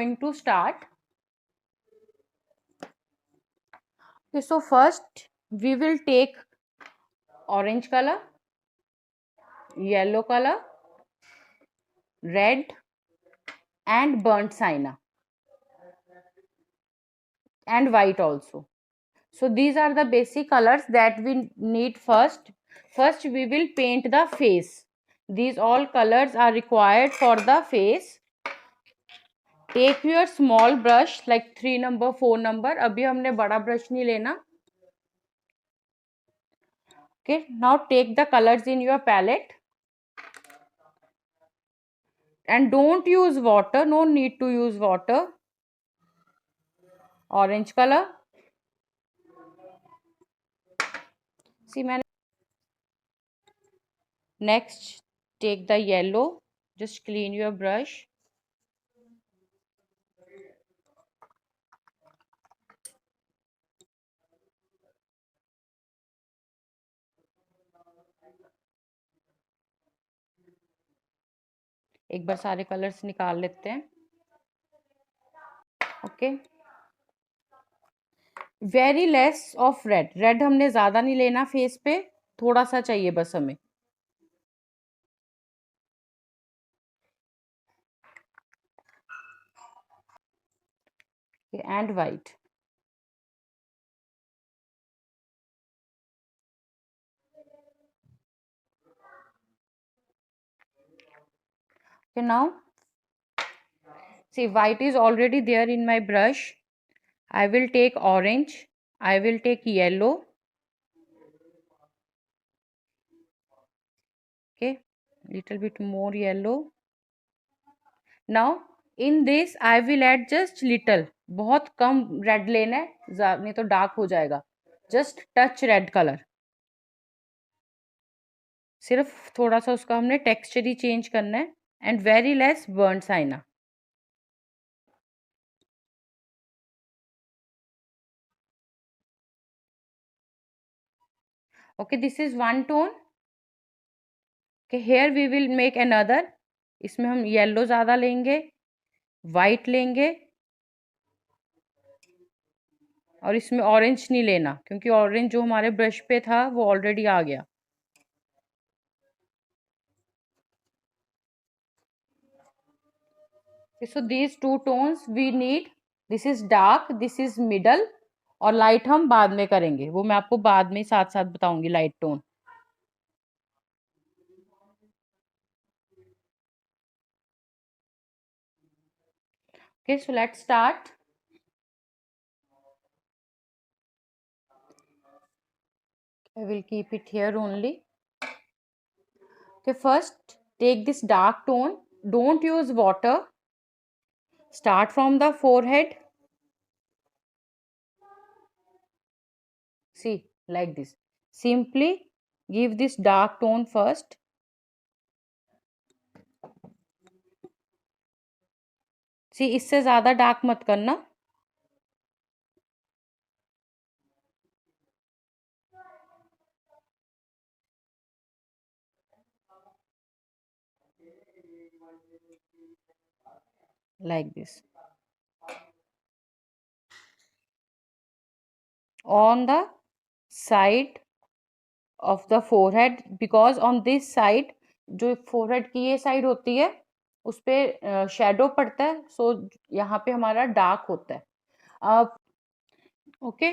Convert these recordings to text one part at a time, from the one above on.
going to start. Okay, so first we will take orange color, yellow color, red and burnt sienna and white also. So these are the basic colors that we need first. First we will paint the face. These all colors are required for the face. Take your small brush like 3 number 4 number. अभी हमने बड़ा brush नहीं लेना. Okay, now take the colors in your palette and don't use water. No need to use water. Orange color. See, मैंने next take the yellow. Just clean your brush. एक बार सारे colours निकाल लेते हैं. Okay, very less of red. Red हमने ज्यादा नहीं लेना फेस पे, थोड़ा सा चाहिए बस हमें. And white. Okay, now see, white is already there in my brush. I will take orange. I will take yellow. Okay, little bit more yellow. Now in this I will add just little. बहुत कम red लेना है, नहीं तो dark हो जाएगा. Just touch red colour. सिर्फ थोड़ा सा उसका हमने टेक्सचर ही चेंज करना है. And very less burn Saina. Okay, this is one tone. Okay, here we will make another. इसमें हम येलो ज़्यादा लेंगे, वाइट लेंगे और इसमें ऑरेंज नहीं लेना क्योंकि ऑरेंज जो हमारे ब्रश पे था वो ऑलरेडी आ गया. Okay, so these two tones we need. This is dark, this is middle और लाइट हम बाद में करेंगे. वो मैं आपको बाद में साथ साथ बताऊंगी light tone. Okay, so let's start. I will keep it here only. Okay, first take this dark tone. Don't use water. Start from the forehead. See, like this. Simply give this dark tone first. See, इससे ज़्यादा dark मत करना. Like this. On the side of the forehead, because on this side जो forehead की ये side होती है उस पे shadow पड़ता है, so यहाँ पे हमारा dark होता है. Okay,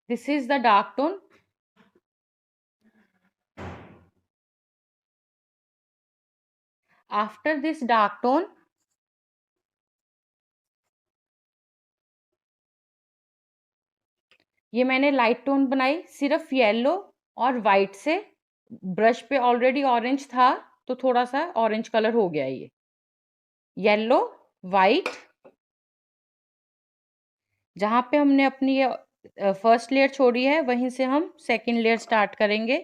this is the dark tone. After this dark tone, ये मैंने लाइट टोन बनाई सिर्फ येलो और वाइट से. ब्रश पे ऑलरेडी ऑरेंज था तो थोड़ा सा ऑरेंज कलर हो गया. ये येलो वाइट. जहां पे हमने अपनी ये फर्स्ट लेयर छोड़ी है वहीं से हम सेकंड लेयर स्टार्ट करेंगे.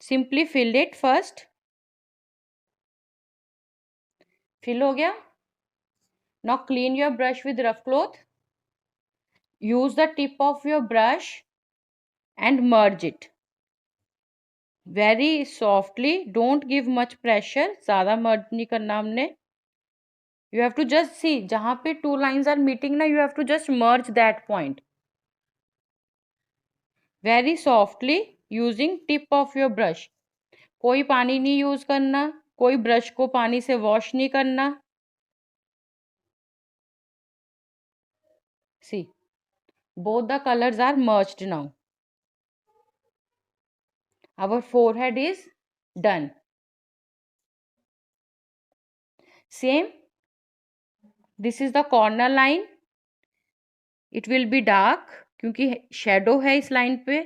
Simply fill it first. Fill हो गया. Now clean your brush with rough cloth. Use the tip of your brush and merge it very softly. Don't give much pressure. ज़्यादा merge नहीं करना हमने. You have to just see जहाँ पे two lines are meeting ना, you have to just merge that point very softly using tip of your brush. कोई पानी नहीं यूज करना, कोई ब्रश को पानी से वॉश नहीं करना. See, both the colors are merged now. Our forehead is done. Same, this is the corner line. It will be dark क्योंकि शेडो है इस लाइन पे.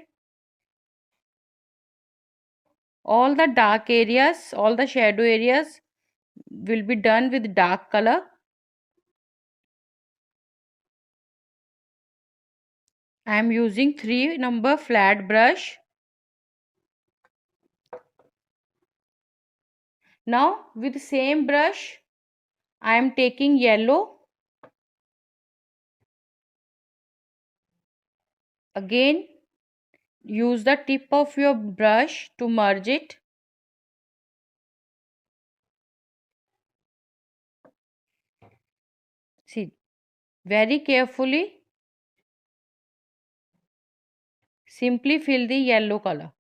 All the dark areas, all the shadow areas will be done with dark color. I am using 3 number flat brush. Now with same brush I am taking yellow. Again use the tip of your brush to merge it. See, very carefully simply fill the yellow color.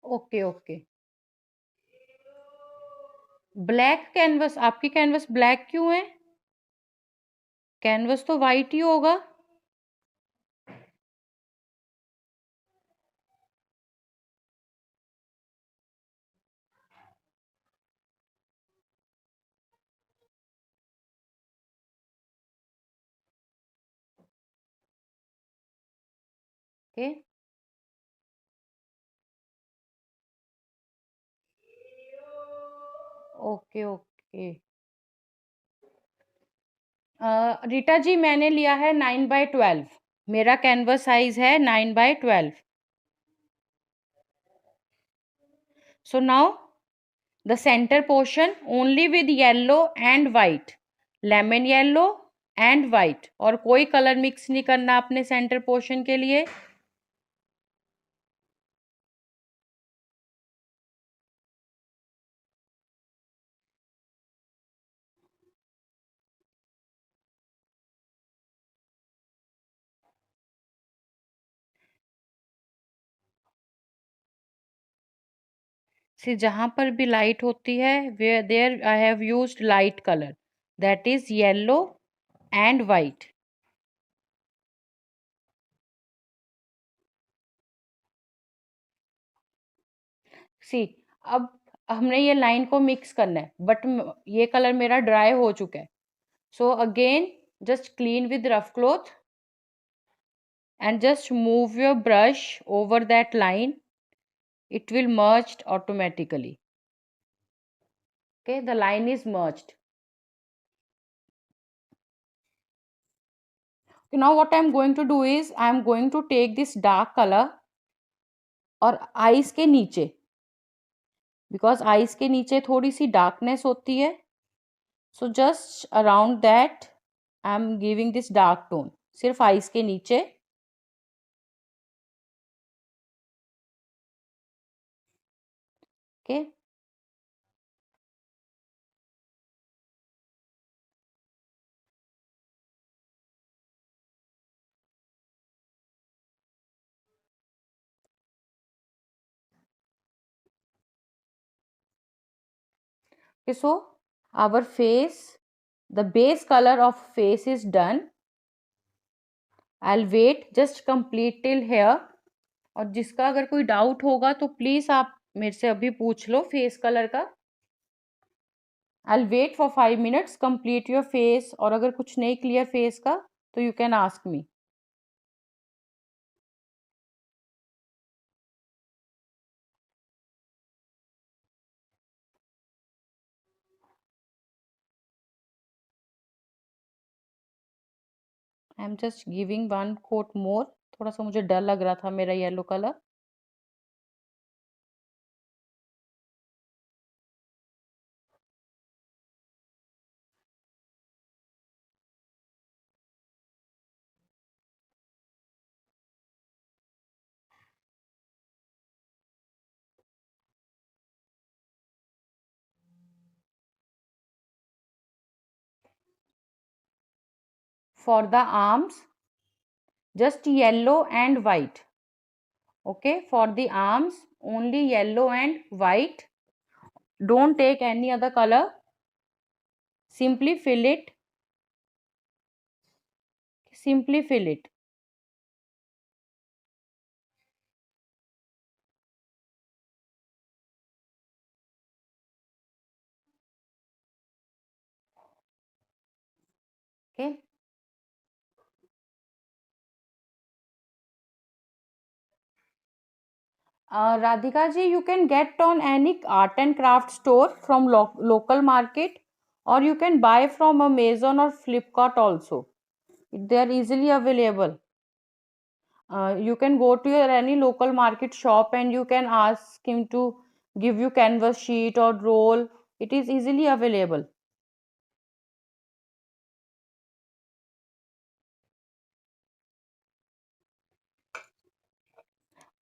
Okay okay. Black canvas, आपकी canvas black क्यों है? Canvas तो white ही होगा. Okay okay okay. Rita ji मैंने लिया है 9/12. मेरा कैनवस साइज है 9/12. So now the center portion only with yellow and white, lemon yellow and white, और कोई कलर मिक्स नहीं करना अपने सेंटर पोर्शन के लिए. से जहां पर भी लाइट होती है where there I have used light color, that is yellow and white. सी, अब हमने ये लाइन को मिक्स करना है बट ये कलर मेरा ड्राई हो चुका है. So again just clean with rough cloth and just move your brush over that line. It will merged automatically. Okay, the line is merged. Okay, now what I am going to do is I am going to take this dark color और eyes के नीचे, because eyes के नीचे थोड़ी सी darkness होती है, so just around that I am giving this dark tone. सिर्फ eyes के नीचे. Okay. Okay, so our face, the base color of face is done. I'll wait just complete till here. और जिसका अगर कोई डाउट होगा तो प्लीज आप मेरे से अभी पूछ लो फेस कलर का. I'll wait for 5 minutes, complete your face. और अगर कुछ नहीं क्लियर फेस का तो you can ask me. I am just giving 1 coat more. थोड़ा सा मुझे डर लग रहा था मेरा yellow colour. for the arms, just yellow and white. Okay, for the arms only yellow and white. Don't take any other color. Simply fill it. Simply fill it. Okay. Radhika ji, you can get on any art and craft store from local market, or you can buy from Amazon or Flipkart also. They are easily available. You can go to your any local market shop and you can ask him to give you canvas sheet or roll. It is easily available.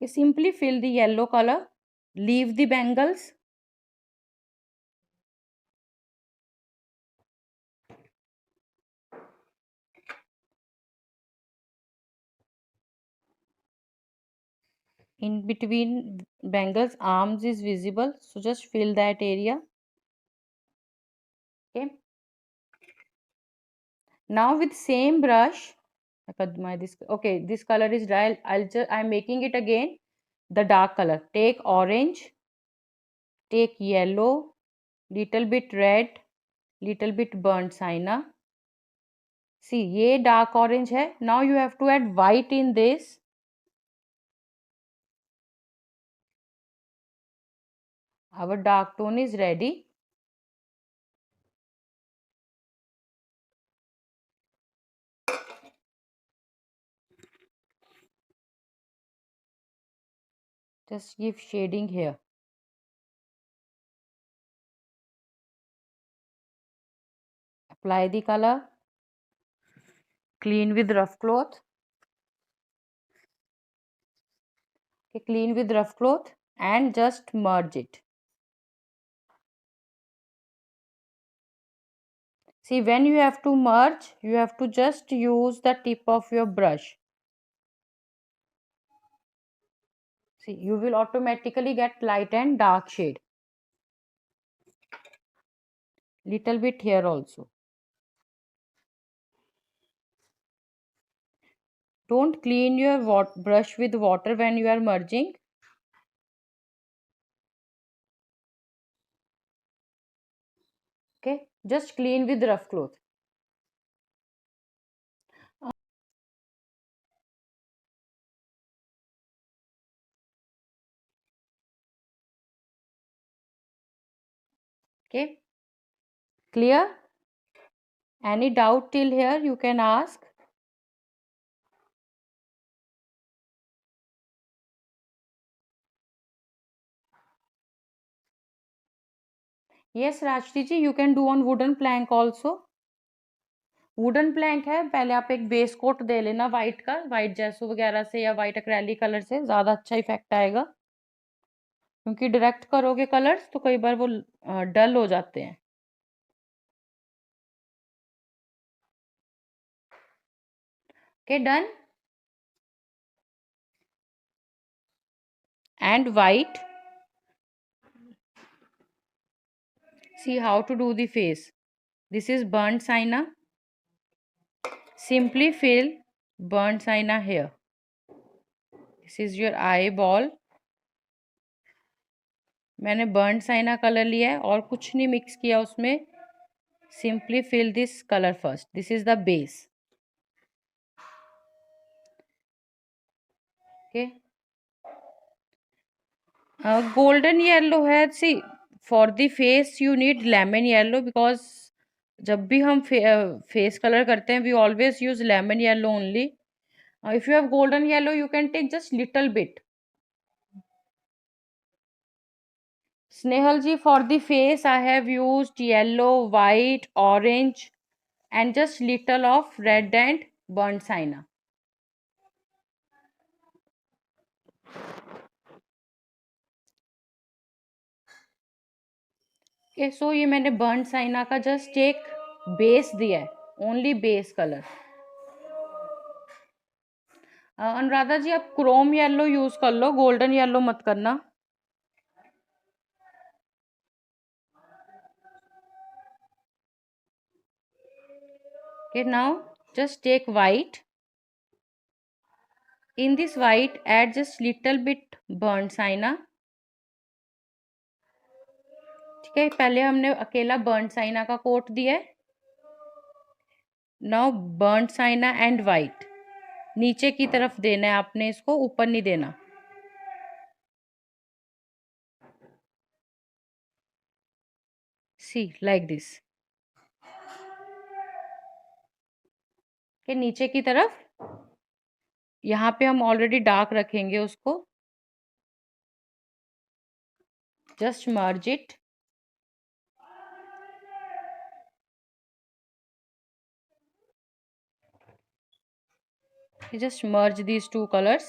You simply fill the yellow color, leave the bangles. In between bangles, arms is visible, so just fill that area. Okay. Now with same brush, okay, this color is dry. I'm making it again. The dark color. Take orange, take yellow, little bit red, little bit burnt sienna. See, ये dark orange है. Now you have to add white in this. Our dark tone is ready. Just give shading here. Apply the color. Clean with rough cloth. Okay, clean with rough cloth and just merge it. See, when you have to merge, you have to just use the tip of your brush. See, you will automatically get light and dark shade. Little bit here also. Don't clean your brush with water when you are merging. Okay, just clean with rough cloth. Okay, clear? Any doubt till here you can ask. Yes, Rajti ji, you can do on wooden plank also. Wooden plank है, पहले आप एक base coat दे लेना white का, white जैसो वगैरह से या वाइट एक्रेलिक कलर से ज़्यादा अच्छा इफेक्ट आएगा, क्योंकि डायरेक्ट करोगे कलर्स तो कई बार वो डल हो जाते हैं. Okay, done. And white. See how to do the face. This is burnt sienna. Simply fill burnt sienna here. This is your eyeball. मैंने burnt sienna कलर लिया है और कुछ नहीं मिक्स किया उसमें. Simply fill this color first. This is the base. Okay. Golden yellow है. See, for the face you need lemon yellow, because जब भी हम face color करते हैं we always use lemon yellow only. If you have golden yellow you can take just little bit. Snehal ji, for the face I have used yellow, white, orange and just little of red and burnt sienna. Okay, so ये मैंने burnt sienna का just एक base दिया है, only base color. Anuradha जी आप Chrome yellow use कर लो, golden yellow मत करना. Okay, now just take white. In this white, add just little bit burnt sienna. ठीक है, पहले हमने अकेला burnt sienna का कोट दिया है. Now burnt sienna and white. नीचे की तरफ देना है आपने इसको, ऊपर नहीं देना. See, like this. के नीचे की तरफ. यहाँ पे हम ऑलरेडी डार्क रखेंगे उसको. Just merge it. You just merge these two colors.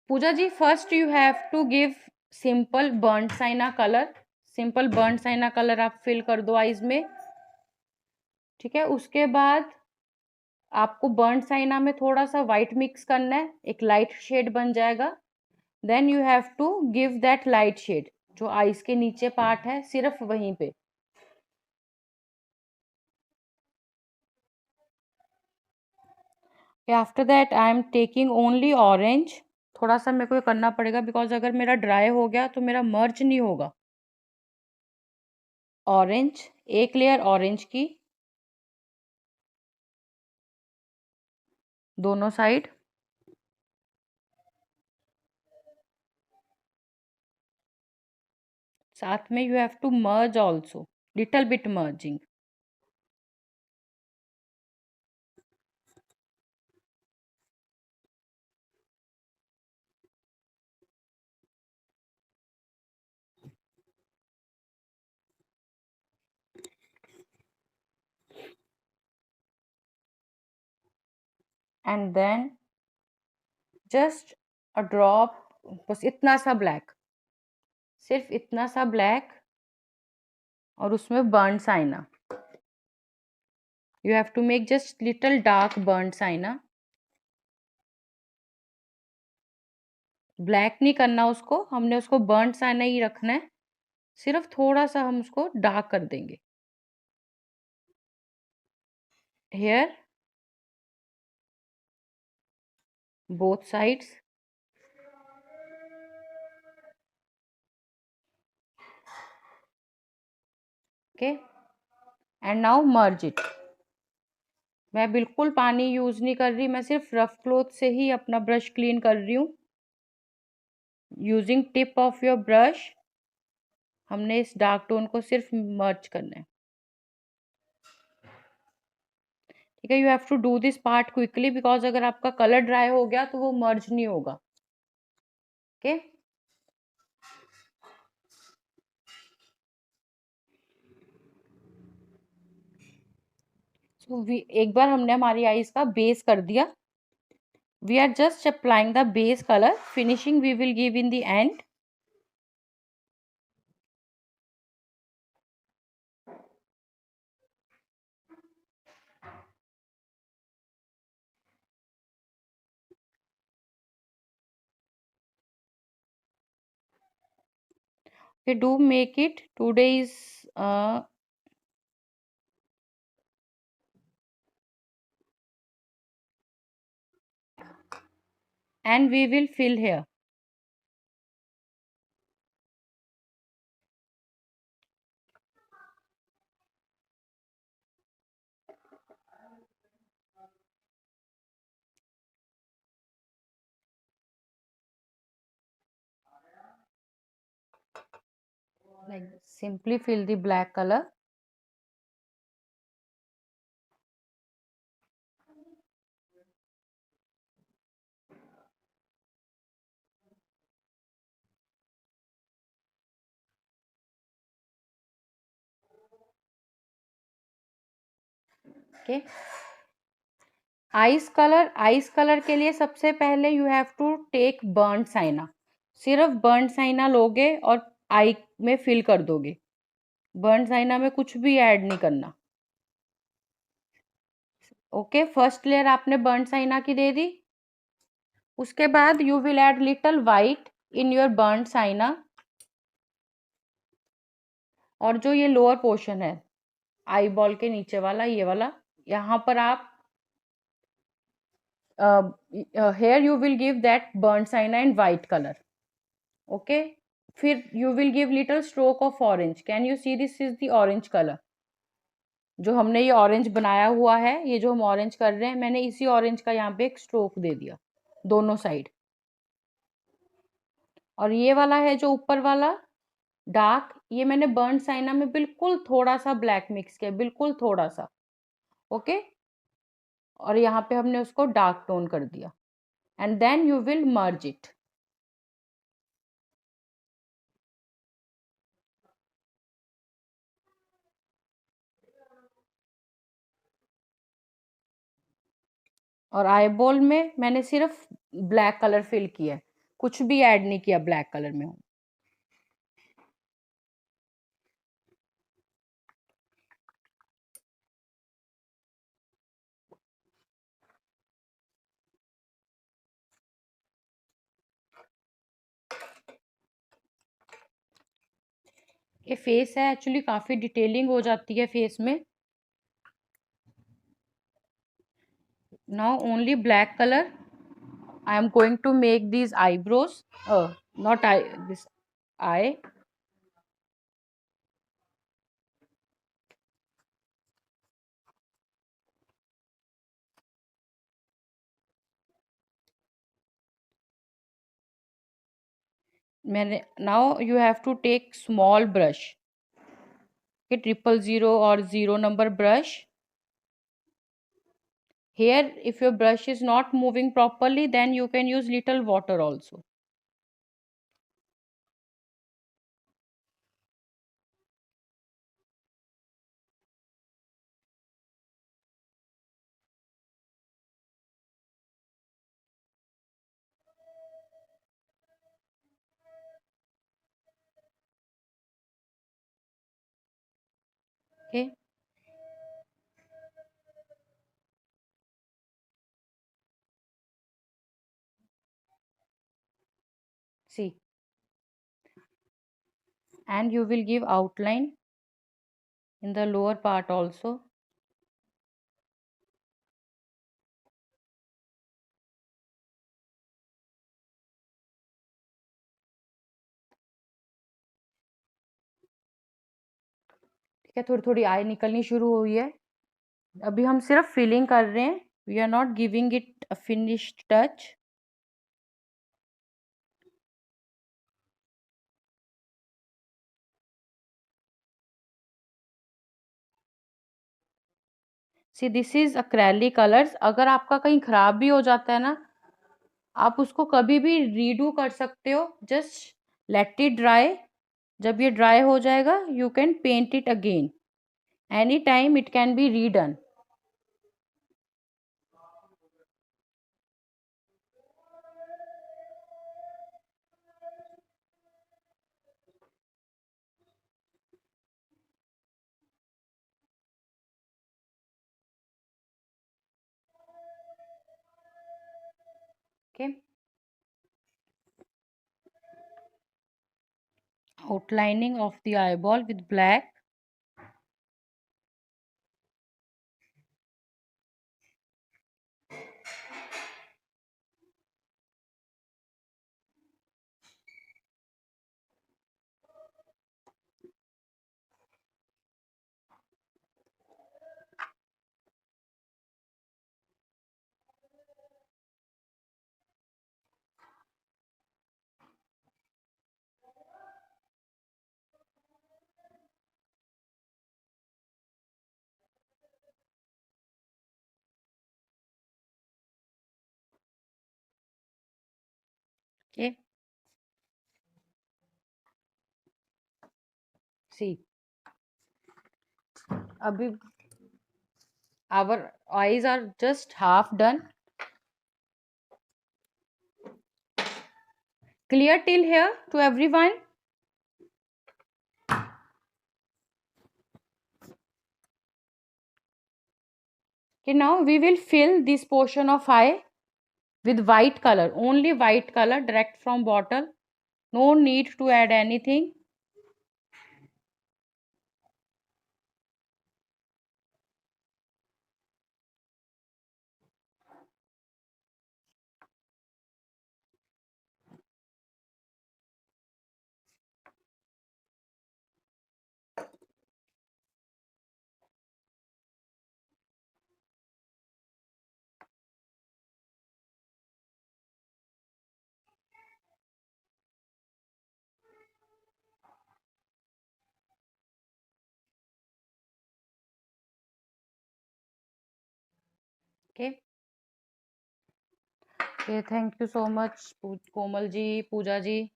Pooja ji, first you have to give simple burnt sienna color. Simple burn Saina colour आप फिल कर दो आईज में. ठीक है, उसके बाद आपको बर्न साइना में थोड़ा सा व्हाइट मिक्स करना है, एक लाइट शेड बन जाएगा. Then you have to give that light shade जो आईज के नीचे पार्ट है, सिर्फ वहीं पे. After that I am taking only orange. थोड़ा सा मेरे को करना पड़ेगा बिकॉज अगर मेरा ड्राई हो गया तो मेरा मर्ज नहीं होगा. ऑरेंज, एक लेयर ऑरेंज की दोनों साइड. साथ में you have to merge also, little bit merging. And then just a drop, बस इतना सा ब्लैक, सिर्फ इतना सा ब्लैक, और उसमें burnt sienna. You have to make just little dark burnt sienna. Black नहीं करना उसको, हमने उसको बर्न साइना ही रखना है. सिर्फ थोड़ा सा हम उसको डार्क कर देंगे. Hair both sides. Okay, and now merge it. मैं बिल्कुल पानी यूज नहीं कर रही, मैं सिर्फ रफ क्लॉथ से ही अपना ब्रश क्लीन कर रही हूँ. Using tip of your brush हमने इस डार्क टोन को सिर्फ मर्ज करना है. ठीक है, you have to do this part quickly because अगर आपका कलर ड्राई हो गया तो वो मर्ज नहीं होगा. ओके, सो एक बार हमने हमारी आईज का बेस कर दिया. We are just applying the base colour. Finishing we will give in the end. Okay, do make it. Today is and we will fill here. Like simply fill the black color. Okay. Eyes colour के लिए सबसे पहले you have to take burnt sienna. सिर्फ burnt Saina लोगे और आई में fill कर दोगे. बर्न साइना में कुछ भी ऐड नहीं करना। ओके, फर्स्ट लेयर आपने बर्न साइना की दे दी। उसके बाद you will add little white in your burn Saina. और जो ये लोअर पोर्शन है आई बॉल के नीचे वाला, ये वाला, यहाँ पर आप here you will give that burnt sienna in white color. Okay, फिर you will give little stroke of orange. Can you see this is the orange color? जो हमने ये ऑरेंज बनाया हुआ है, ये जो हम ऑरेंज कर रहे हैं, मैंने इसी ऑरेंज का यहाँ पे एक स्ट्रोक दे दिया दोनों साइड। और ये वाला है जो ऊपर वाला डार्क, ये मैंने बर्न साइना में बिल्कुल थोड़ा सा ब्लैक मिक्स किया, बिल्कुल थोड़ा सा। ओके, और यहाँ पे हमने उसको डार्क टोन कर दिया and then you will merge it. और आई बॉल में मैंने सिर्फ ब्लैक कलर फिल किया है, कुछ भी ऐड नहीं किया ब्लैक कलर में। ये फेस है, एक्चुअली काफी डिटेलिंग हो जाती है फेस में। Now only black colour I am going to make these eyebrows. Not eye, this eye. मैंने now you have to take small brush. Okay, 000 or 0 number brush. Here, if your brush is not moving properly, then you can use little water also. Okay. See, and you will give outline in the lower part also. ठीक है, थोड़ी थोड़ी आई निकलनी शुरू हुई है। अभी हम सिर्फ फिलिंग कर रहे हैं, we are not giving it a finished touch. See this is acrylic colours. अगर आपका कहीं खराब भी हो जाता है ना, आप उसको कभी भी रीडू कर सकते हो, जस्ट लेट इट ड्राई। जब ये ड्राई हो जाएगा you can paint it again, any time it can be redone. Okay, outlining of the eyeball with black. Okay, see, abhi our eyes are just half done. Clear till here to everyone? Okay, now we will fill this portion of eye with white color, only white color direct from bottle. No need to add anything. Okay. Okay, thank you so much, Komal ji, Pooja ji.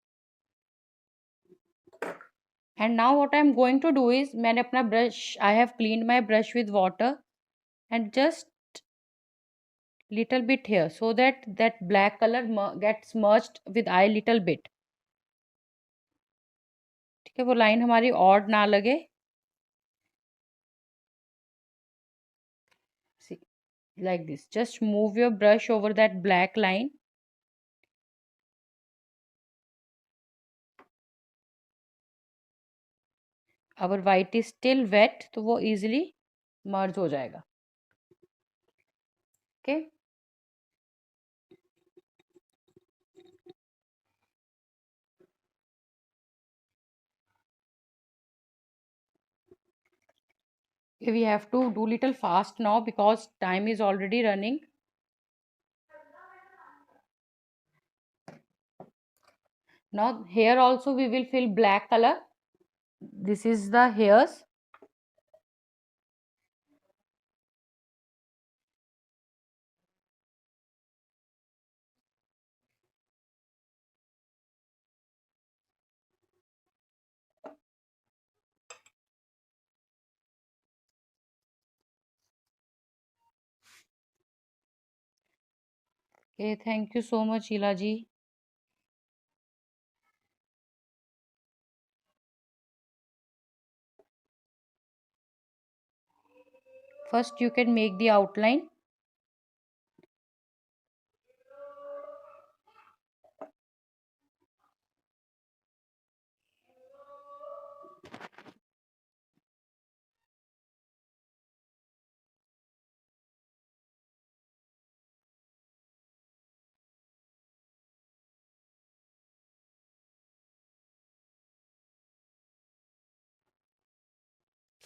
And now what I'm going to do is, मैंने अपना brush, I have cleaned my brush with water and just little bit here, so that that black color gets merged with eye little bit. ठीक है, वो line हमारी odd ना लगे. See, like this. Just move your brush over that black line. Our white is still wet, तो वो easily merge हो जाएगा. Okay. We have to do little fast now because time is already running. Now here also we will fill black color. This is the hairs. Okay, thank you so much, Sheila ji. First you can make the outline.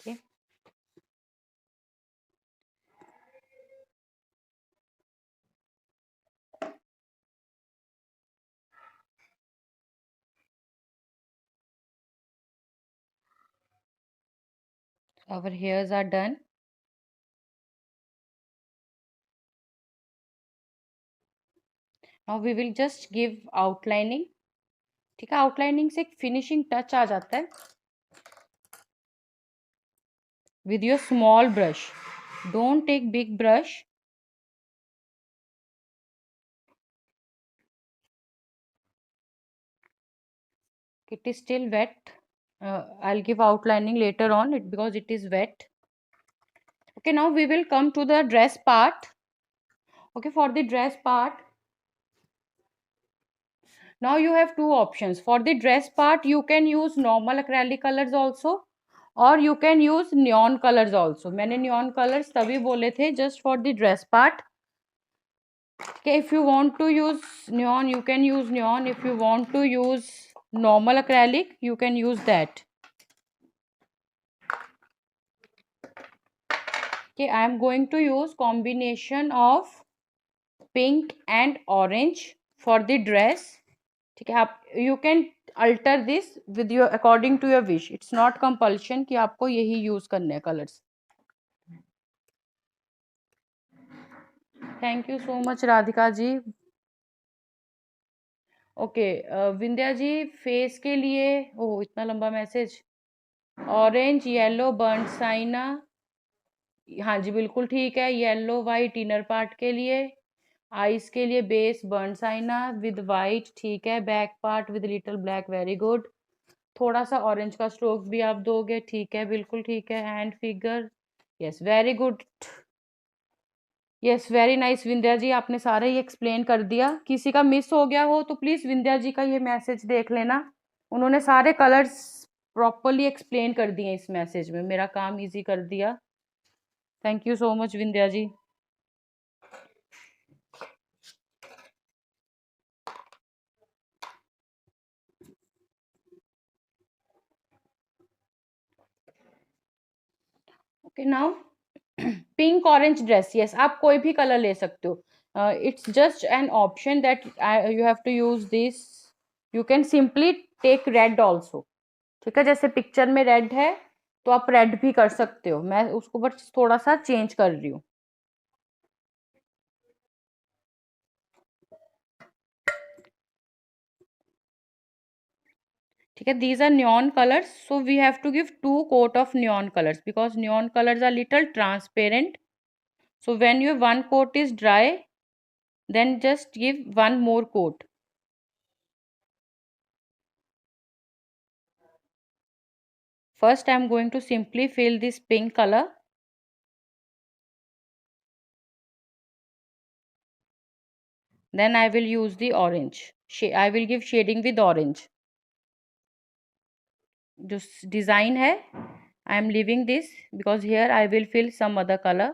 Okay. Our hairs are done. Now we will just give outlining. ठीक है, outlining से एक finishing touch आ जाता है. With your small brush. Don't take big brush. It is still wet. I'll give outlining later on because it is wet. Okay, now we will come to the dress part. Okay, for the dress part, now you have two options. For the dress part, you can use normal acrylic colors also, or you can use neon colors also. मैंने neon colors तभी बोले थे just for the dress part. Okay, if you want to use neon, you can use neon. If you want to use normal acrylic, you can use that. Okay, I am going to use combination of pink and orange for the dress. ठीक है, आप you can alter this with your according to your wish. It's not compulsion कि आपको यही use करने हैं colors. Thank you so much Radhika ji. Okay, Vindhya ji face के लिए, ओह इतना लंबा message. Orange, yellow, burnt sienna. हाँ जी बिल्कुल ठीक है. येलो वाइट इनर पार्ट के लिए. आइस के लिए base burn Saina with white. ठीक है. Back part with little black. Very good. थोड़ा सा ऑरेंज का स्ट्रोक भी आप दोगे. ठीक है, बिल्कुल ठीक है. Hand figure. Yes, very good. Yes, very nice Vindhya ji, आपने सारे ही एक्सप्लेन कर दिया। किसी का मिस हो गया हो तो प्लीज विंध्या जी का ये मैसेज देख लेना। उन्होंने सारे कलर्स प्रॉपरली एक्सप्लेन कर दिए इस मैसेज में, मेरा काम इजी कर दिया। Thank you so much Vindhya ji. Okay now, pink orange dress, yes, आप कोई भी कलर ले सकते हो। It's just an option that you have to use this. You can simply take red also. ठीक है, जैसे पिक्चर में रेड है तो आप रेड भी कर सकते हो, मैं उसको बस थोड़ा सा चेंज कर रही हूँ। ठीक है, these are neon colors, so we have to give 2 coat of neon colors because neon colors are little transparent. So when your one coat is dry, then just give one more coat. First I am going to simply fill this pink color. Then I will use the orange. I will give shading with orange. जो design है, I am leaving this because here I will fill some other color.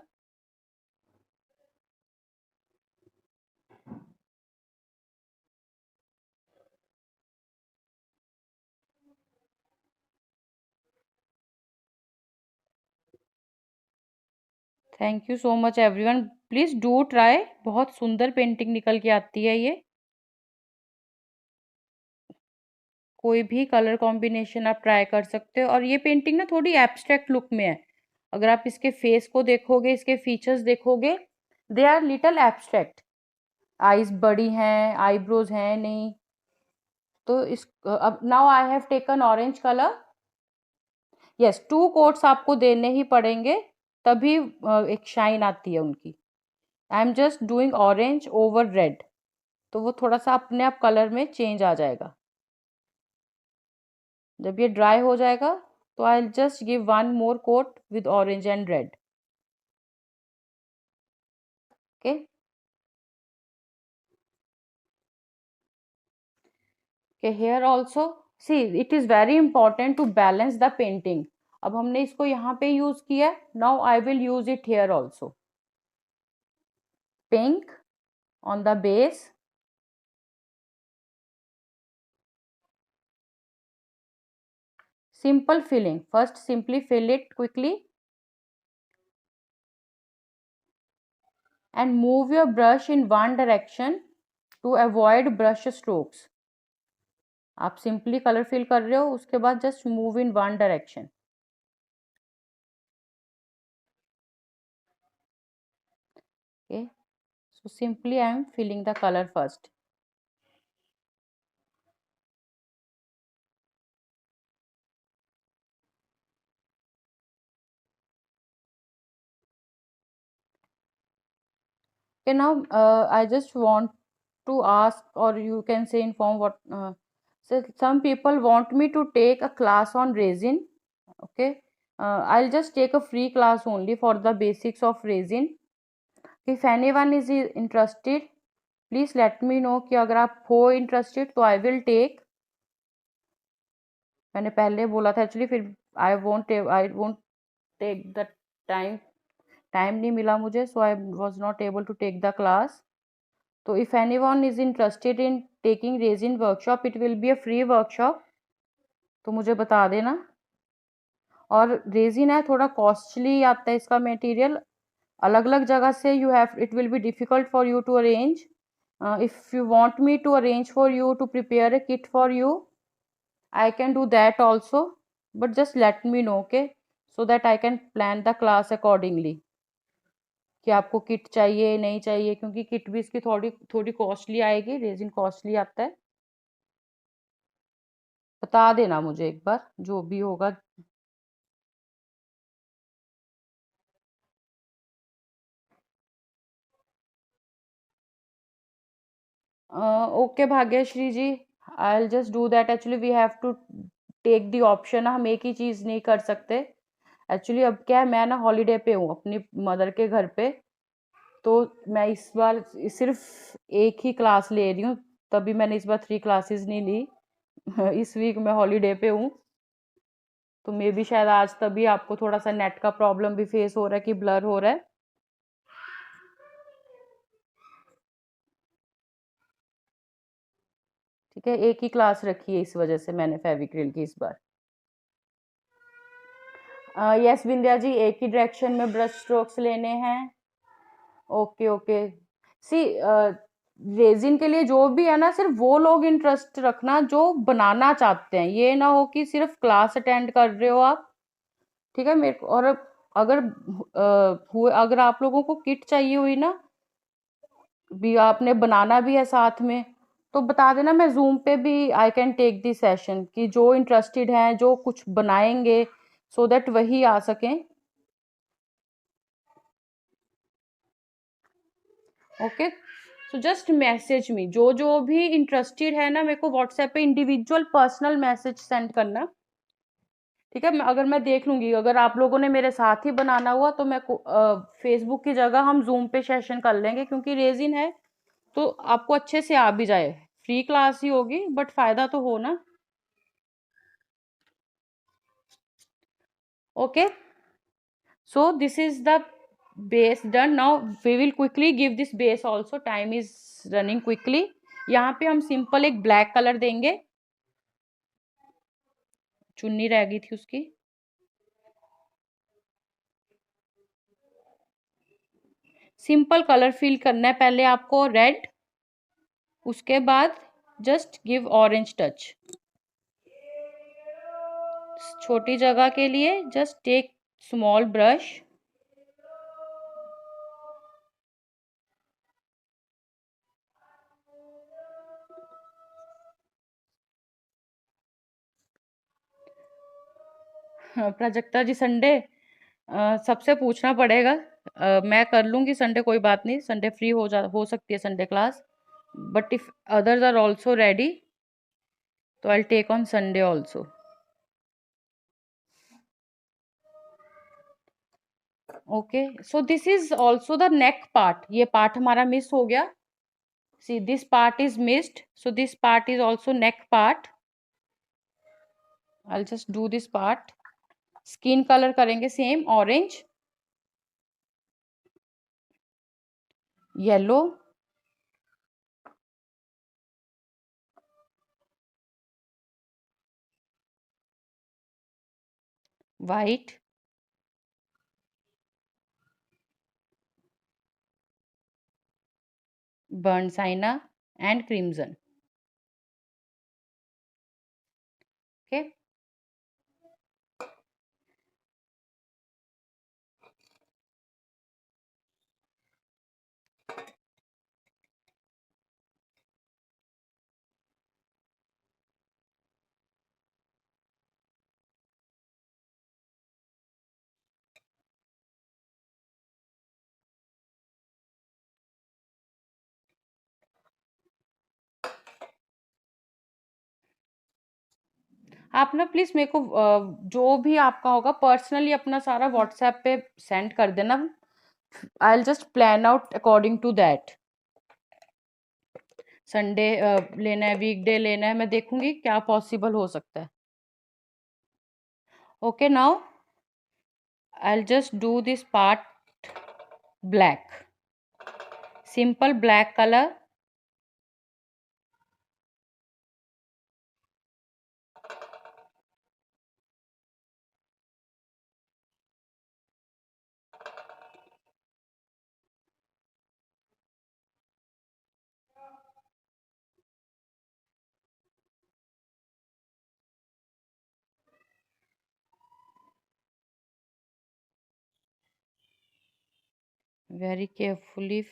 Thank you so much everyone, please do try, बहुत सुंदर painting निकल के आती है ये। कोई भी कलर कॉम्बिनेशन आप ट्राई कर सकते हो, और ये पेंटिंग ना थोड़ी एब्स्ट्रैक्ट लुक में है। अगर आप इसके फेस को देखोगे, इसके फीचर्स देखोगे, they are little abstract. Eyes बड़ी हैं, आईब्रोज हैं नहीं। तो इस अब now I have taken orange colour. Yes, 2 coats आपको देने ही पड़ेंगे, तभी एक शाइन आती है उनकी। आई am just doing orange over red, तो वो थोड़ा सा अपने आप कलर में चेंज आ जाएगा। जब ये ड्राई हो जाएगा तो I just give one more coat with orange and red. Okay, okay, here also see it is very important to balance the painting. अब हमने इसको यहाँ पे यूज किया, now I will use it here also. Pink on the base, simple filling, first simply fill it quickly and move your brush in one direction to avoid brush strokes. आप simply colour fill कर रहे हो, उसके बाद just move in one direction. Okay, so simply I am filling the color first. Okay, now I just want to ask, or you can say inform what. So some people want me to take a class on resin. Okay, I'll just take a free class only for the basics of resin. If anyone is interested, please let me know कि अगर आप हो interested तो I will take. मैंने पहले बोला था actually, फिर I won't take the time. Time नहीं मिला मुझे, so I was not able to take the class. तो if anyone is interested in taking resin workshop, it will be a free workshop. तो मुझे बता देना। और रेजिन है थोड़ा कॉस्टली आता है इसका मटेरियल, अलग अलग जगह से you have, it will be difficult for you to arrange. If you want me to arrange for you to prepare a kit for you, I can do that also, but just let me know, okay, so that I can plan the class accordingly कि आपको kit चाहिए नहीं चाहिए, क्योंकि kit भी इसकी थोड़ी थोड़ी कॉस्टली आएगी, रेजिन कॉस्टली आता है। बता देना मुझे एक बार जो भी होगा। Okay Bhagyashree ji, I will just do that. Actually we have to take the option, हम एक ही चीज़ नहीं कर सकते। एक्चुअली अब क्या है, मैं ना हॉलीडे पे हूँ अपनी मदर के घर पे, तो मैं इस बार सिर्फ एक ही क्लास ले रही हूँ, तभी मैंने इस बार 3 क्लासेस नहीं ली। इस वीक मैं हॉलीडे पे हूँ, तो मे बी शायद आज तभी आपको थोड़ा सा नेट का प्रॉब्लम भी फेस हो रहा है कि ब्लर हो रहा है। ठीक है, एक ही क्लास रखी है, इस वजह से मैंने फेविक्रिल की इस बार। यस विंध्या जी, एक ही डायरेक्शन में ब्रश स्ट्रोक्स लेने हैं। Okay okay. सी रेजिन के लिए जो भी है ना, सिर्फ वो लोग इंटरेस्ट रखना जो बनाना चाहते हैं, ये ना हो कि सिर्फ क्लास अटेंड कर रहे हो आप। ठीक है, मेरे को और अगर हुए, अगर आप लोगों को किट चाहिए हुई ना, भी आपने बनाना भी है साथ में, तो बता देना, मैं जूम पे भी I can take the session, कि जो इंटरेस्टेड हैं, जो कुछ बनाएंगे, सो दैट वही आ सकें। Okay, so just message me, जो जो भी इंटरेस्टेड है ना, मेरे को व्हाट्सएप पे इंडिविजुअल पर्सनल मैसेज सेंड करना। ठीक है, अगर मैं देख लूंगी, अगर आप लोगों ने मेरे साथ ही बनाना हुआ तो मैं फेसबुक की जगह हम जूम पे सेशन कर लेंगे, क्योंकि रेजिन है तो आपको अच्छे से आ भी जाए। फ्री क्लास ही होगी, बट फायदा तो हो ना। Okay, so this is the base done. Now we will quickly give this base also, time is running quickly. यहाँ पे हम सिंपल एक ब्लैक कलर देंगे, चुन्नी रह गई थी उसकी। सिंपल कलर फिल करना है पहले आपको, रेड, उसके बाद जस्ट गिव ऑरेंज टच। छोटी जगह के लिए just take small brush, Prajakta ji Sunday सबसे पूछना पड़ेगा। मैं कर लूंगी संडे, कोई बात नहीं, संडे फ्री हो सकती है Sunday class, but if others are also ready तो I take on Sunday also. Okay, so this is also the neck part, ये पार्ट हमारा मिस हो गया। See this part is missed, so this part is also neck part. I just do this part. Skin colour करेंगे same, orange, yellow, white, burnt sienna and crimson. Okay, आप ना please मेरे को जो भी आपका होगा पर्सनली अपना सारा व्हाट्सएप पे सेंड कर देना। I will just plan out according to that. Sunday लेना है, वीकडे लेना है, मैं देखूंगी क्या पॉसिबल हो सकता है। Okay, now I will just do this part black, simple black colour. Very carefully.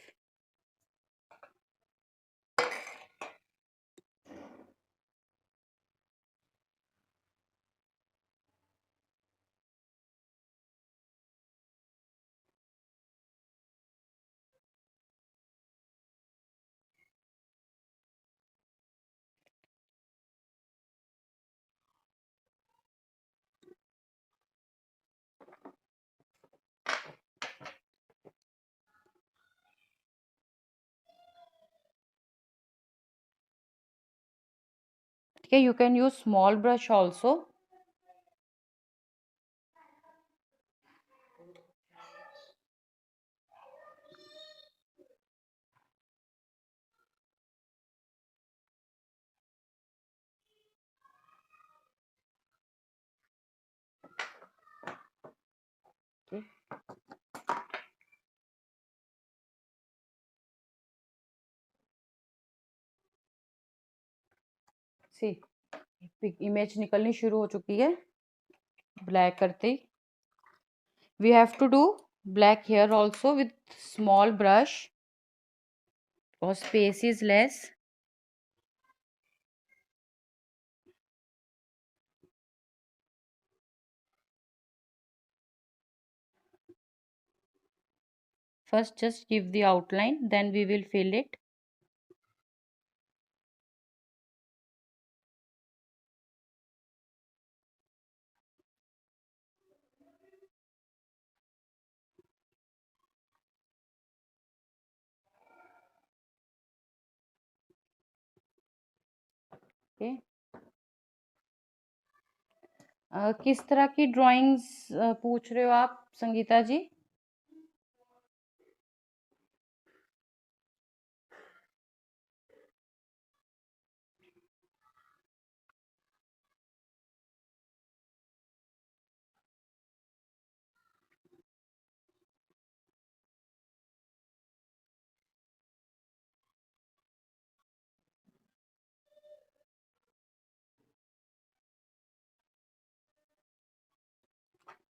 Okay, you can use small brush also. Okay. C image निकलनी शुरू हो चुकी है ब्लैक करते ही. We have to do black here also with small brush because space is less. First just give the outline, then we will fill it. Okay. किस तरह की drawings पूछ रहे हो आप संगीता जी?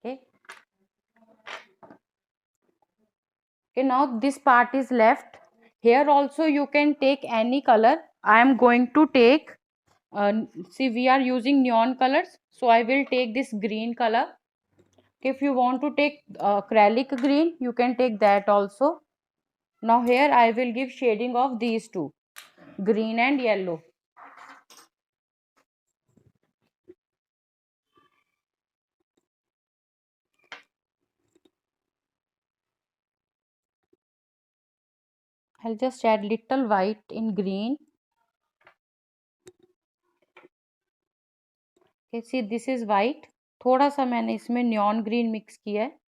Okay. Okay, now this part is left. Here also you can take any color. I am going to take, see we are using neon colors. So I will take this green color. If you want to take acrylic green, you can take that also. Now here I will give shading of these two, green and yellow. I'll just add little white in green. Okay, see this is white. थोड़ा सा मैंने इसमें neon green mix किया है.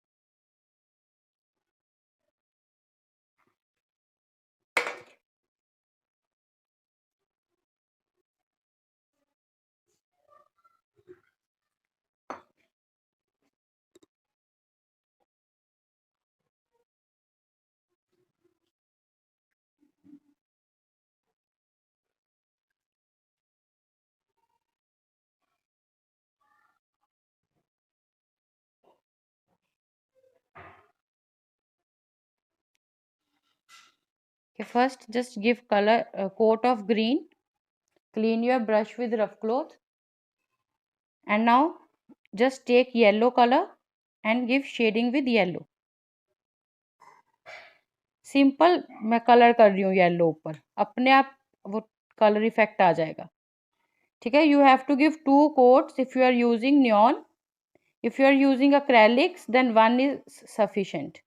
Okay, first just give color coat of green. Clean your brush with rough cloth. And now just take yellow color and give shading with yellow. Simple मैं colour कर रही हूँ येलो ऊपर, अपने आप वो कलर इफेक्ट आ जाएगा. ठीक है. You have to give 2 coats if you are using neon. If you are using acrylics, then one is sufficient.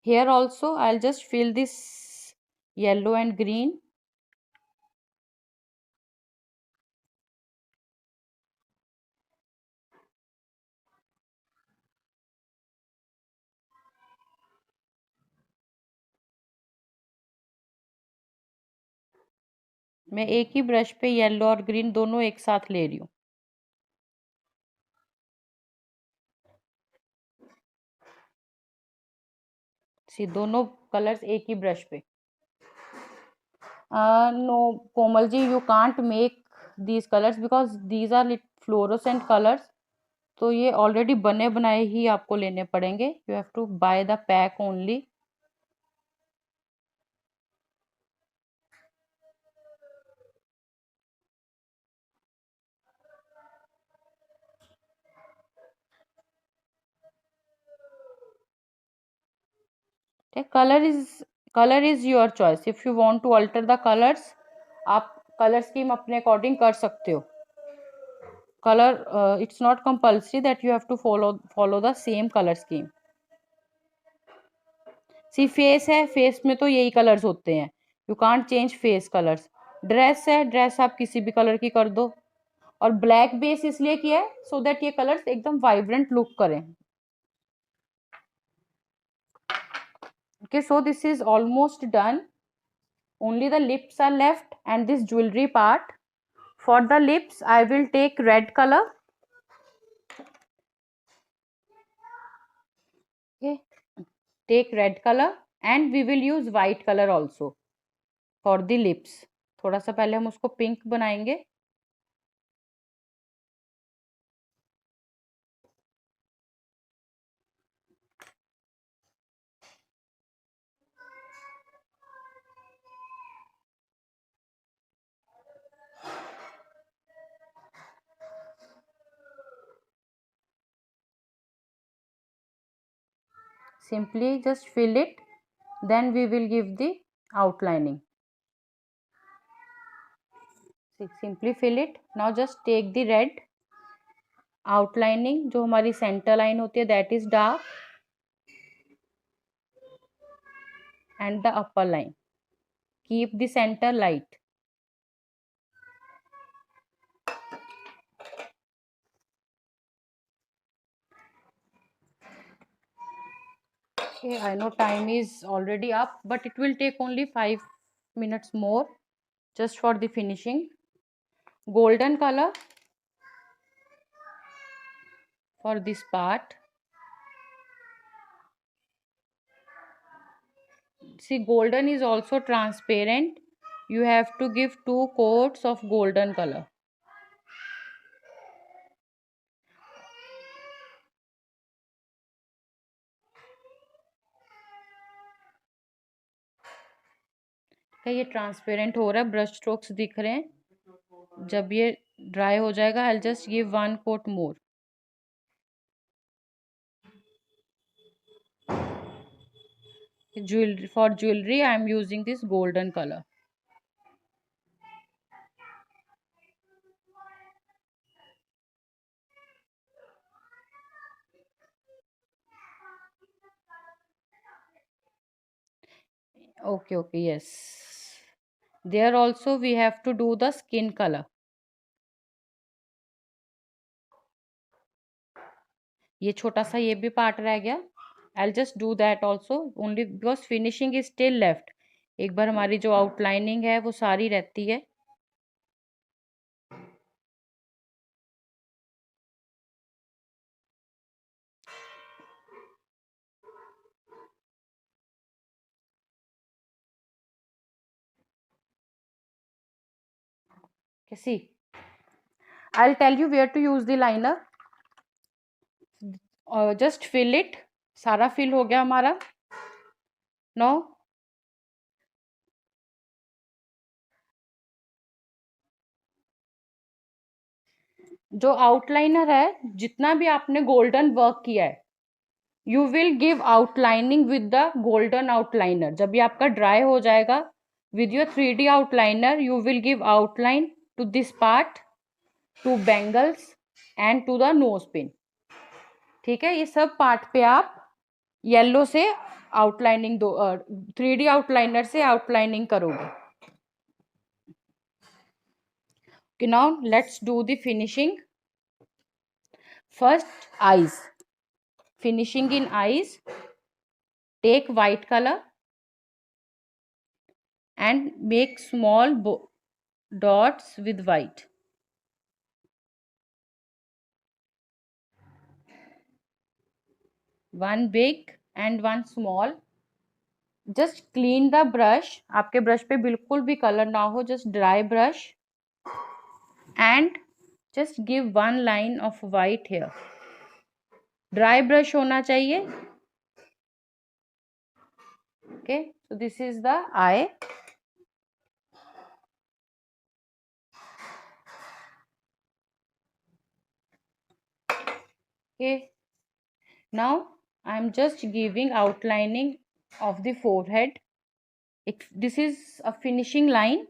Here also I'll just fill this yellow and green. मैं एक ही brush पे yellow और green दोनों एक साथ ले रही हूँ. सी दोनों कलर्स एक ही ब्रश पे. No, Komalji, you can't make these colors because these are fluorescent colors. तो ये ऑलरेडी बने बनाए ही आपको लेने पड़ेंगे. You have to buy the pack only. Colour is your choice. If you want to alter the colours, आप colour scheme अपने according कर सकते हो. Colour it's not compulsory that you have to follow the same colour scheme. See face है, face में तो यही colours होते हैं, you can't change face colours. Dress है, ड्रेस आप किसी भी कलर की कर दो। और ब्लैक बेस इसलिए किया है सो दैट ये कलर्स एकदम वाइब्रेंट लुक करें। Okay, so this is almost done. Only the lips are left and this jewelry part. For the lips, I will take red color. Okay, take red color and we will use white color also for the lips. थोड़ा सा पहले हम उसको pink बनाएंगे। Simply just fill it, then we will give the outlining. Simply fill it. Now just take the red outlining, जो हमारी centre line होती है, that is dark, and the upper line. Keep the center light. Okay, I know time is already up, but it will take only 5 minutes more just for the finishing. Golden color for this part. See, golden is also transparent. You have to give 2 coats of golden color. ये transparent हो रहा है, brush strokes दिख रहे हैं। जब ये dry हो जाएगा, I just give 1 coat more. Jewelry, for jewelry I am using this golden color. Okay, yes, there also we have to do the skin color. ये छोटा सा ये भी पार्ट रह गया। आई just do that also only because finishing is still left. एक बार हमारी जो आउटलाइनिंग है वो सारी रहती है। See, I'll tell you where to use the liner. Just fill it. सारा फिल हो गया हमारा। Now जो आउटलाइनर है, जितना भी आपने गोल्डन वर्क किया है, you will give outlining with the golden outliner. जब ये आपका ड्राई हो जाएगा, with your 3D outliner you will give outline to this part, to bangles and to the nose pin. ठीक है, ये सब पार्ट पे आप येलो से आउटलाइनिंग दो, 3D आउटलाइनर से आउटलाइनिंग करोगे। Okay, now let's do the finishing. First, eyes. Finishing in eyes. Take white color and make small dots with white. One big and one small. Just clean the brush. आपके brush पे बिल्कुल भी colour ना हो, just dry brush and just give one line of white here. Dry brush होना चाहिए. Okay, so this is the eye. Okay, now I am just giving outlining of the forehead. This is a finishing line.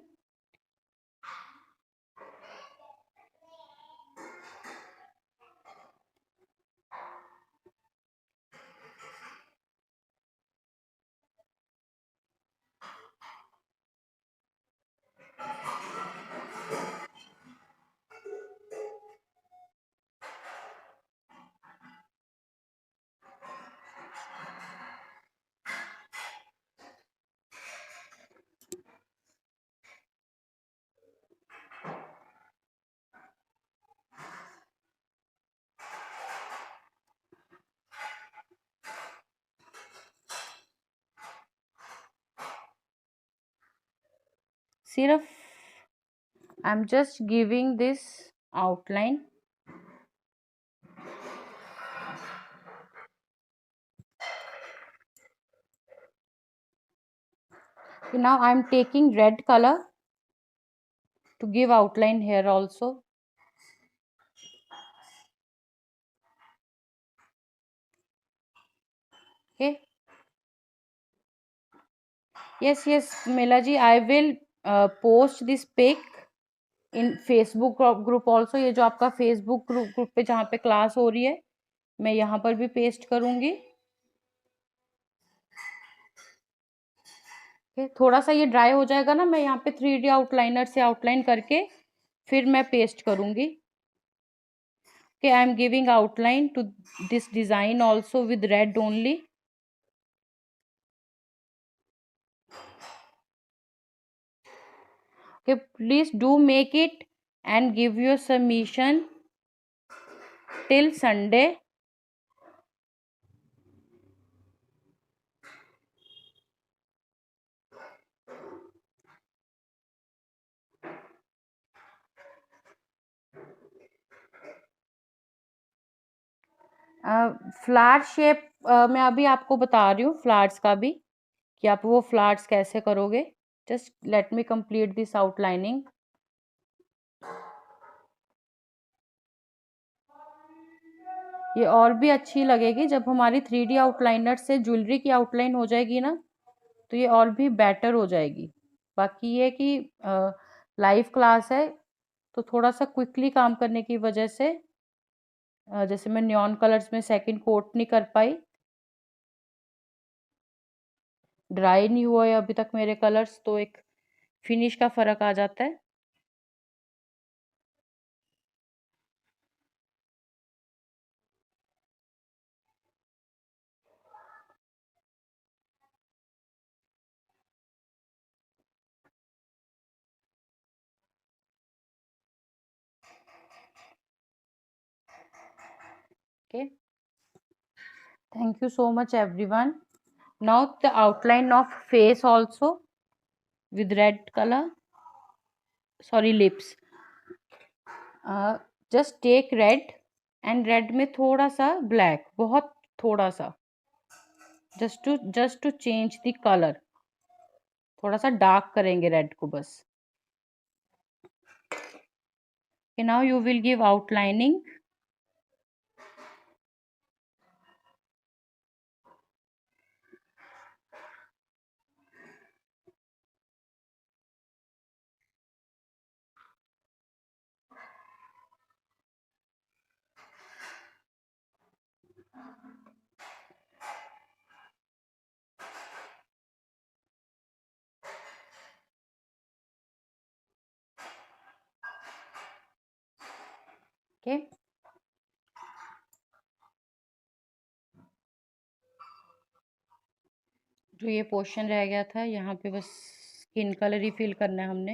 सिर्फ आई am just giving this outline. Now I am taking red color to give outline here also. Okay. Yes, Mela ji, I will post this pic in Facebook group also. ये जो आपका Facebook group पे जहाँ पे class हो रही है, मैं यहाँ पर भी पेस्ट करूँगी. थोड़ा सा ये ड्राई हो जाएगा ना, मैं यहाँ पे 3D आउटलाइनर से आउटलाइन करके फिर मैं पेस्ट करूँगी. Okay, I am giving outline to this design also with red only. Okay, please do make it and give your submission till Sunday. Flower shape मैं अभी आपको बता रही हूँ फ्लावर्स का भी कि आप वो फ्लावर्स कैसे करोगे. Just let me complete this outlining. ये और भी अच्छी लगेगी जब हमारी 3D आउटलाइनर से ज्वेलरी की आउटलाइन हो जाएगी ना, तो ये और भी बेटर हो जाएगी. बाकी ये कि लाइव क्लास है तो थोड़ा सा क्विकली काम करने की वजह से जैसे मैं नियॉन कलर्स में सेकंड कोट नहीं कर पाई. ड्राई नहीं हुआ है अभी तक मेरे कलर्स, तो एक फिनिश का फर्क आ जाता है. Okay, thank you so much everyone. Now the outline of face also with red color, sorry lips. Just take red and red में थोड़ा सा black, बहुत थोड़ा सा, just to change the color. थोड़ा सा डार्क करेंगे रेड को बस. Okay, now you will give outlining. Okay. जो ये पोर्शन रह गया था यहाँ पे बस स्किन कलर ही फिल करना है हमने.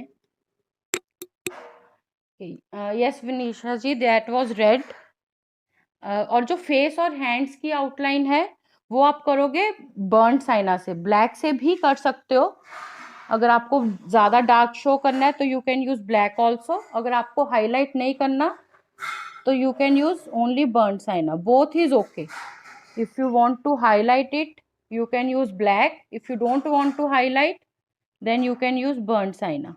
Yes Vinisha ji, that was red. और जो फेस और हैंड्स की आउटलाइन है वो आप करोगे बर्न साइना से. ब्लैक से भी कर सकते हो. अगर आपको ज़्यादा डार्क शो करना है तो you can use black also. अगर आपको हाईलाइट नहीं करना तो you can use only burnt sienna. Both is okay. If you want to highlight it you can use black. If you don't want to highlight, then you can use burnt sienna.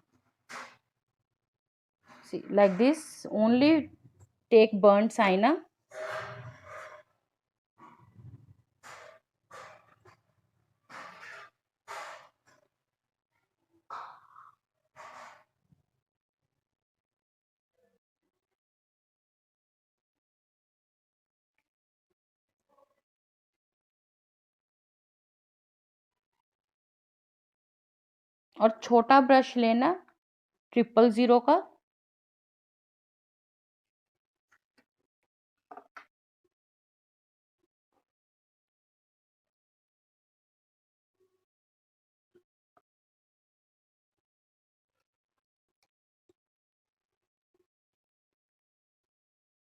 See, like this only take burnt sienna. और छोटा brush लेना 000 का.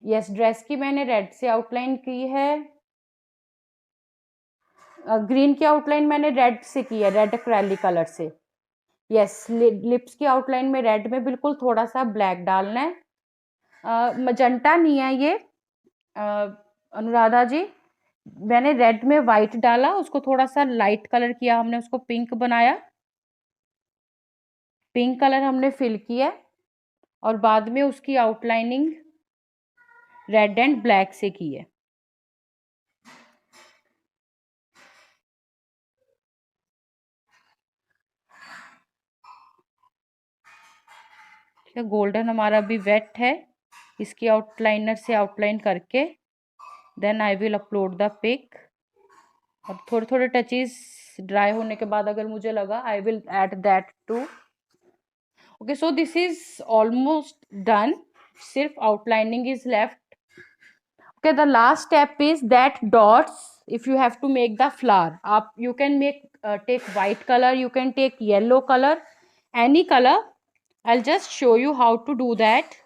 Yes, dress की मैंने red से outline की है. Green की आउटलाइन मैंने रेड से की है, रेड एक्रेलिक कलर से. यस, लिप्स की आउटलाइन में रेड में बिल्कुल थोड़ा सा ब्लैक डालना है। मजंटा नहीं है ये अनुराधा जी, मैंने रेड में वाइट डाला, उसको थोड़ा सा लाइट कलर किया हमने, उसको पिंक बनाया, पिंक कलर हमने फिल किया और बाद में उसकी आउटलाइनिंग रेड एंड ब्लैक से की है। ठीक है, गोल्डन हमारा भी वेट है, इसकी आउटलाइनर से आउटलाइन करके then I will upload the pic. और थोड़े थोड़े टचेस ड्राई होने के बाद अगर मुझे लगा I will add that too. Okay, so this is almost done, सिर्फ outlining is left. Okay, the last step is that dots, if you have to make the flower up, you can make take white color, you can take yellow color, any color. I'll just show you how to do that.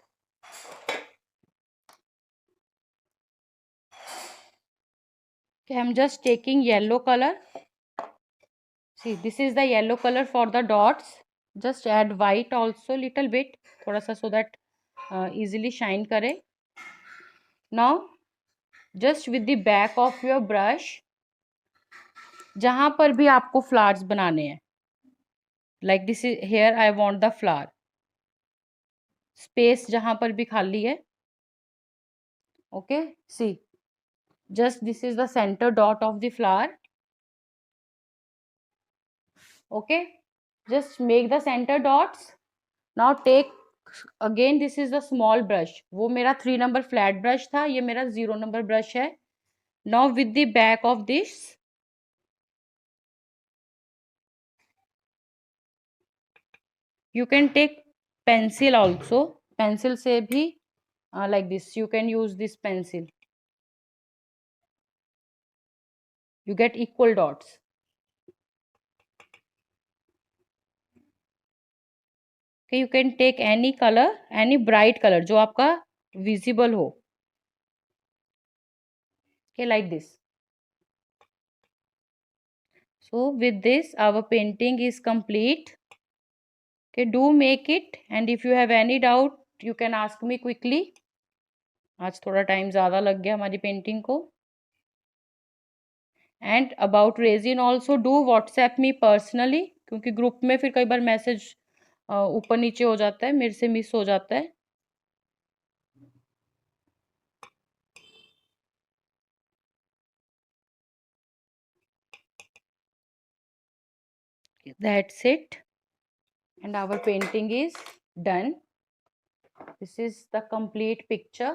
Okay, I'm just taking yellow color. See, this is the yellow color for the dots. Just add white also little bit, thoda sa, so that easily shine kare. Now just with the back of your brush, जहां पर भी आपको flowers बनाने हैं, like this is here I want the flower, space जहां पर भी खाली है, okay, see, just this is the centre dot of the flower, okay, just make the centre dots. Now take again, this is the small brush, वो मेरा 3 number flat brush था, ये मेरा 0 नंबर ब्रश है। Now with the back of this you can take pencil also, pencil से भी like this you can use this pencil, you get equal dots। okay, you can take any color, any bright color जो आपका visible हो, okay, like this। so with this our painting is complete। okay, do make it, and if you have any doubt you can ask me quickly। आज थोड़ा time ज़्यादा लग गया हमारी painting को। And about resin also do WhatsApp me personally, क्योंकि group में फिर कई बार मैसेज ऊपर नीचे हो जाता है, मेरे से मिस हो जाता है। That's it, and our painting is done। This is the complete picture।